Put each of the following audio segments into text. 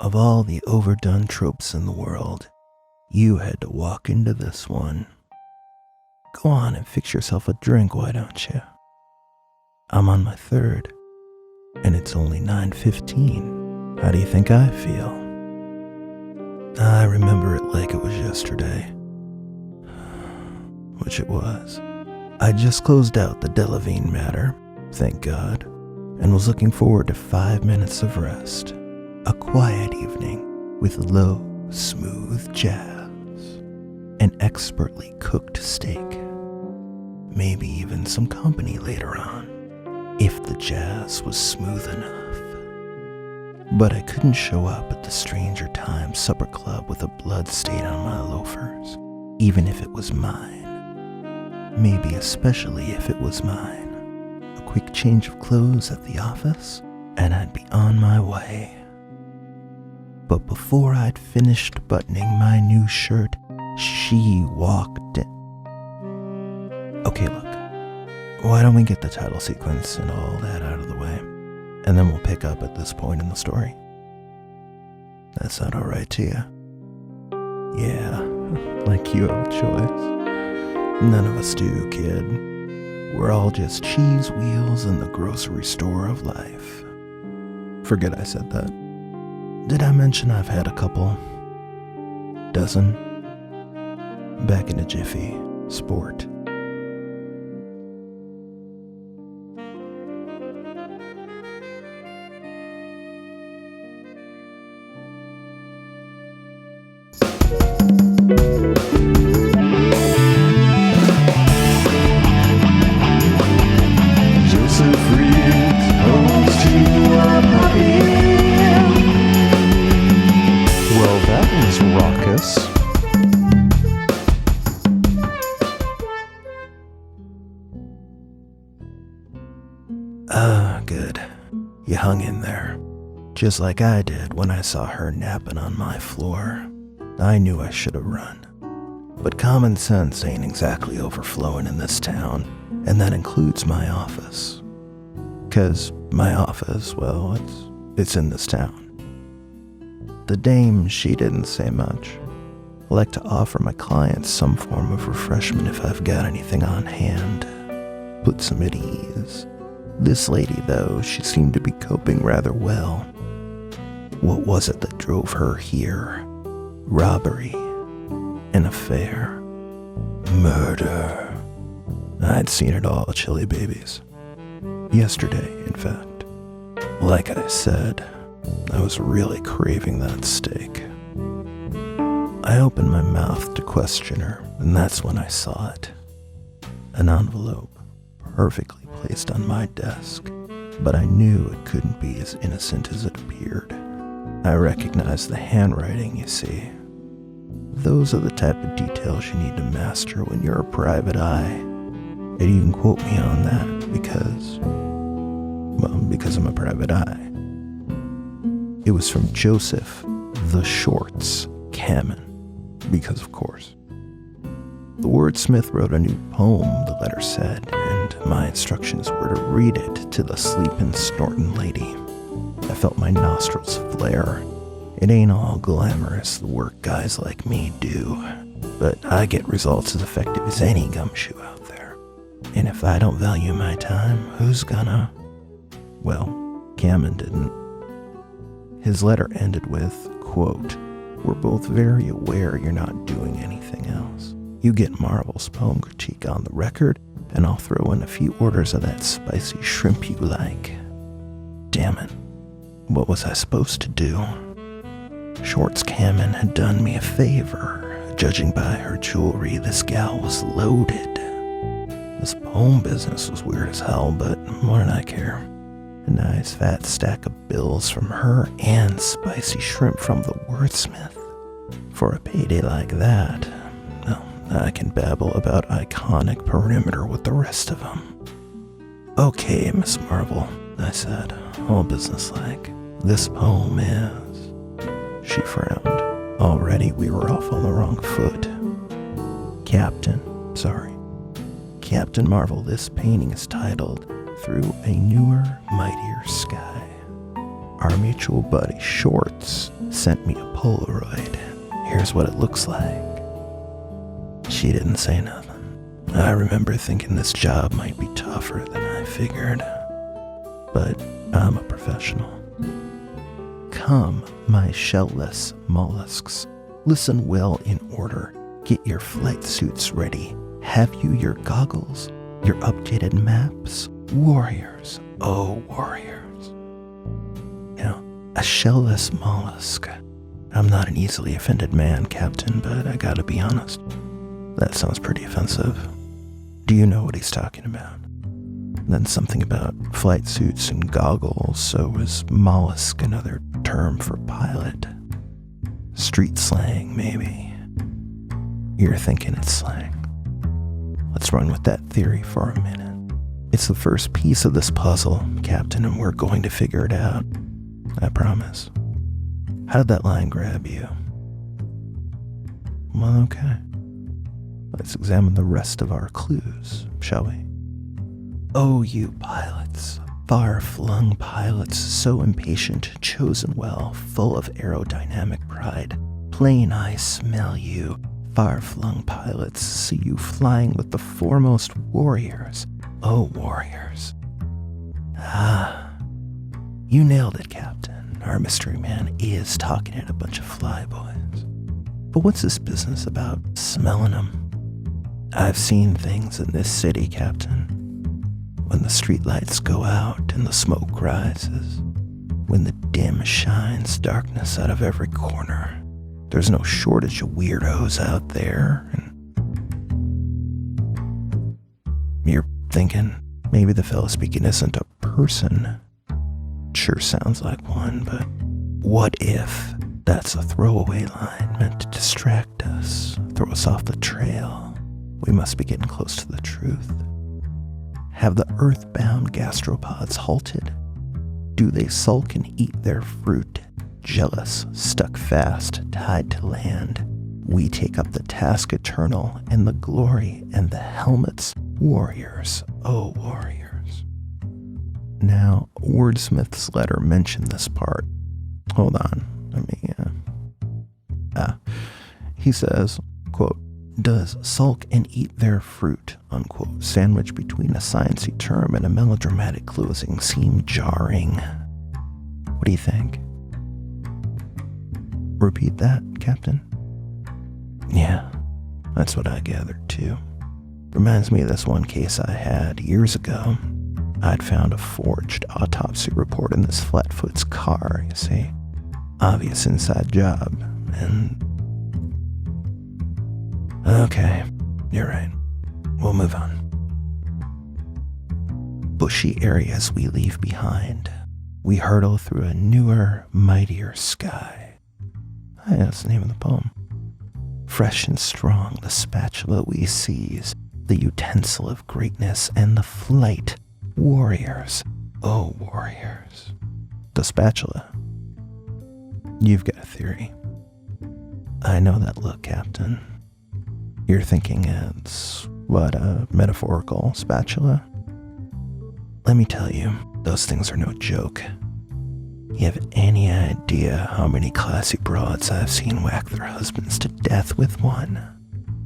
Of all the overdone tropes in the world, you had to walk into this one. Go on and fix yourself a drink, why don't you? I'm on my third, and it's only 9:15. How do you think I feel? I remember it like it was yesterday. Which it was. I just closed out the Delavine matter, thank God, and was looking forward to 5 minutes of rest. A quiet evening with low, smooth jazz. An expertly cooked steak. Maybe even some company later on, if the jazz was smooth enough. But I couldn't show up at the Stranger Times supper club with a blood stain on my loafers, even if it was mine. Maybe especially if it was mine. A quick change of clothes at the office, and I'd be on my way. But before I'd finished buttoning my new shirt, she walked in. Okay, look. Why don't we get the title sequence and all that out of the way, and then we'll pick up at this point in the story. That sound alright to you? Yeah, like you have a choice. None of us do, kid. We're all just cheese wheels in the grocery store of life. Forget I said that. Did I mention I've had a couple? Dozen? Back in a jiffy. Sport. Well, that was raucous. Good. You hung in there. Just like I did when I saw her napping on my floor. I knew I should have run. But common sense ain't exactly overflowing in this town, and that includes my office. 'Cause my office, well, it's in this town. The dame, she didn't say much. I like to offer my clients some form of refreshment if I've got anything on hand. Puts them at ease. This lady, though, she seemed to be coping rather well. What was it that drove her here? Robbery. An affair. Murder. I'd seen it all, chili babies. Yesterday, in fact. Like I said, I was really craving that steak. I opened my mouth to question her, and that's when I saw it. An envelope, perfectly placed on my desk, but I knew it couldn't be as innocent as it appeared. I recognized the handwriting, you see. Those are the type of details you need to master when you're a private eye. And you can quote me on that because I'm a private eye. It was from Joseph the Shorts Cammon, because of course. The wordsmith wrote a new poem, the letter said, and my instructions were to read it to the sleeping, snorting lady. I felt my nostrils flare. It ain't all glamorous, the work guys like me do, but I get results as effective as any gumshoe out there. And if I don't value my time, who's gonna? Well, Cammon didn't. His letter ended with, quote, "We're both very aware you're not doing anything else. You get Marvel's poem critique on the record, and I'll throw in a few orders of that spicy shrimp you like." Damn it. What was I supposed to do? Shorts Cammon had done me a favor. Judging by her jewelry, this gal was loaded. This poem business was weird as hell, but what did I care? A nice fat stack of bills from her and spicy shrimp from the wordsmith. For a payday like that, well, I can babble about iconic perimeter with the rest of them. "Okay, Miss Marvel," I said, all businesslike. "This poem is..." She frowned. Already we were off on the wrong foot. Captain Marvel, this painting is titled "Through a Newer, Mightier Sky." our mutual buddy Shorts sent me a Polaroid. Here's what it looks like. She didn't say nothing. I remember thinking this job might be tougher than I figured. But I'm a professional. Come, my shell-less mollusks. Listen well in order. Get your flight suits ready. Have you your goggles? Your updated maps? Warriors, oh warriors. Now, a shell-less mollusk. I'm not an easily offended man, Captain, but I gotta be honest. That sounds pretty offensive. Do you know what he's talking about? Then something about flight suits and goggles, so is mollusk another term for pilot? Street slang, maybe. You're thinking it's slang. Let's run with that theory for a minute. It's the first piece of this puzzle, Captain, and we're going to figure it out. I promise. How did that line grab you? Well, okay. Let's examine the rest of our clues, shall we? Oh, you pilots, far-flung pilots, so impatient, chosen well, full of aerodynamic pride. Plain I smell you, far-flung pilots, see you flying with the foremost warriors. Oh, warriors. Ah, you nailed it, Captain. Our mystery man is talking at a bunch of flyboys. But what's this business about smelling them? I've seen things in this city, Captain. When the streetlights go out and the smoke rises, when the dim shines darkness out of every corner, there's no shortage of weirdos out there. And you're thinking, maybe the fellow speaking isn't a person. Sure sounds like one, but what if that's a throwaway line meant to distract us, throw us off the trail? We must be getting close to the truth. Have the earthbound gastropods halted? Do they sulk and eat their fruit? Jealous, stuck fast, tied to land. We take up the task eternal and the glory and the helmets. Warriors, oh warriors. Now, Wordsmith's letter mentioned this part. Hold on, he says, quote, does sulk and eat their fruit, unquote, sandwiched between a sciencey term and a melodramatic closing, seem jarring. What do you think? Repeat that, Captain? Yeah, that's what I gathered too. Reminds me of this one case I had years ago. I'd found a forged autopsy report in this flatfoot's car, you see. Obvious inside job, and... Okay, you're right. We'll move on. Bushy areas we leave behind. We hurtle through a newer, mightier sky. That's the name of the poem. Fresh and strong, the spatula we seize, the utensil of greatness and the flight. Warriors, oh warriors. The spatula. You've got a theory. I know that look, Captain. You're thinking it's, what, a metaphorical spatula? Let me tell you, those things are no joke. You have any idea how many classy broads I've seen whack their husbands to death with one?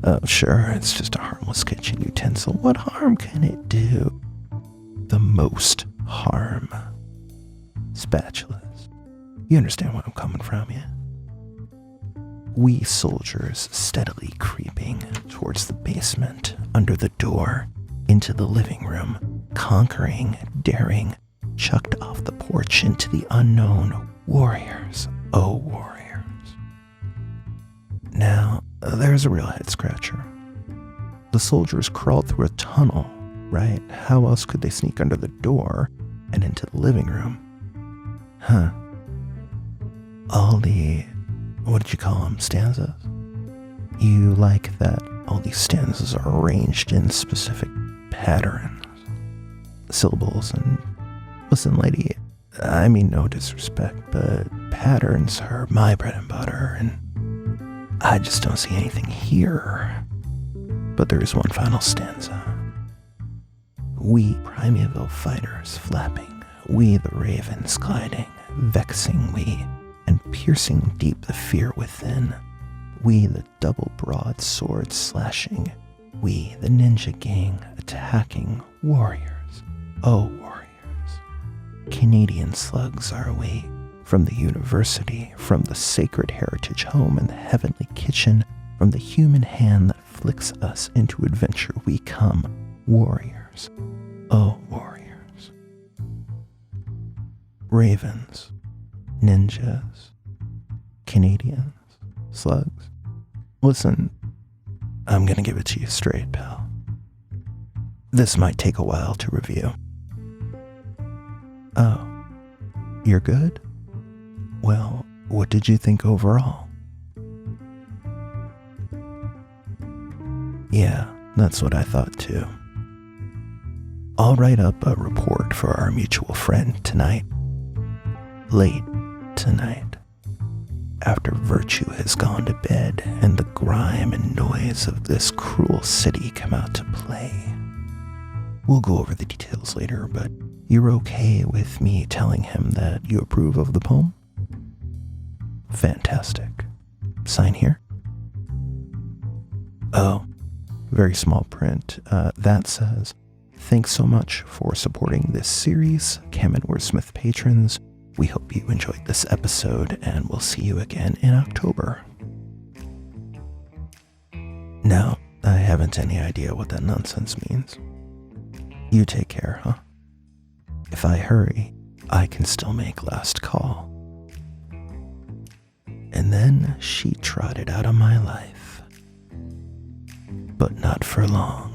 Oh, sure, it's just a harmless kitchen utensil. What harm can it do? The most harm. Spatulas. You understand where I'm coming from, yeah? We soldiers steadily creeping towards the basement, under the door, into the living room, conquering, daring, chucked off the porch into the unknown. Warriors, oh warriors. Now, there's a real head-scratcher. The soldiers crawled through a tunnel, right? How else could they sneak under the door and into the living room? Huh. All the... what did you call them? Stanzas? You like that all these stanzas are arranged in specific patterns, syllables, and listen, lady, I mean no disrespect, but patterns are my bread and butter, and I just don't see anything here. But there is one final stanza. We primeval fighters flapping, we the ravens gliding, vexing we, and piercing deep the fear within. We, the double broadsword slashing, we, the ninja gang, attacking warriors. Oh, warriors. Canadian slugs are we, from the university, from the sacred heritage home and the heavenly kitchen, from the human hand that flicks us into adventure we come, warriors. Oh, warriors. Ravens, ninjas, Canadians, slugs. Listen, I'm gonna give it to you straight, pal. This might take a while to review. Oh, you're good? Well, what did you think overall? Yeah, that's what I thought too. I'll write up a report for our mutual friend tonight. Late tonight. After virtue has gone to bed and the grime and noise of this cruel city come out to play. We'll go over the details later, but you're okay with me telling him that you approve of the poem? Fantastic. Sign here? Oh, very small print. That says, thanks so much for supporting this series, CamannWordsmith patrons. We hope you enjoyed this episode, and we'll see you again in October. No, I haven't any idea what that nonsense means. You take care, huh? If I hurry, I can still make last call. And then she trotted out of my life. But not for long.